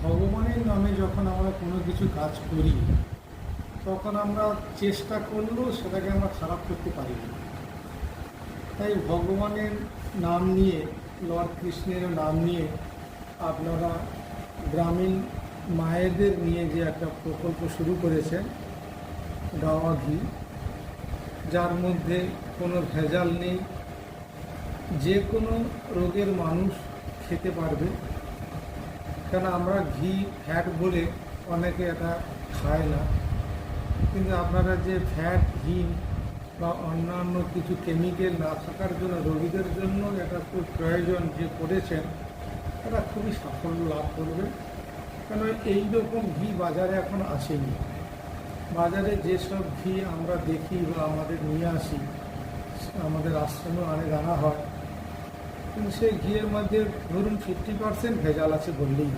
ভগবানের নামে যখন আমরা কোনো কিছু কাজ করি তখন আমরা চেষ্টা করলেও সেটাকে আমরা খারাপ করতে পারি না। তাই ভগবানের নাম নিয়ে, লর্ড কৃষ্ণের নাম নিয়ে আপনারা গ্রামীণ মায়েদের নিয়ে যে একটা প্রকল্প শুরু করেছেন গাওয়া ঘি, যার মধ্যে কোনো ভেজাল নেই, যে কোনো রোগের মানুষ খেতে পারবে। কেন আমরা ঘি ফ্যাট বলে অনেকে এটা খায় না, কিন্তু আপনারা যে ফ্যাটহীন বা অন্যান্য কিছু কেমিক্যাল না থাকার জন্য রোগীদের জন্য এটা খুব প্রয়োজন যে করেছেন, এটা খুবই সাফল্য লাভ করবে। কেন এইরকম ঘি বাজারে এখন আসেনি। বাজারে যেসব ঘি আমরা দেখি বা আমাদের নিয়ে আসি, আমাদের আশ্রমে অনেক আনা হয়, কিন্তু সেই ঘিয়ের মধ্যে ধরুন 50% ভেজাল আছে বললেই হয়।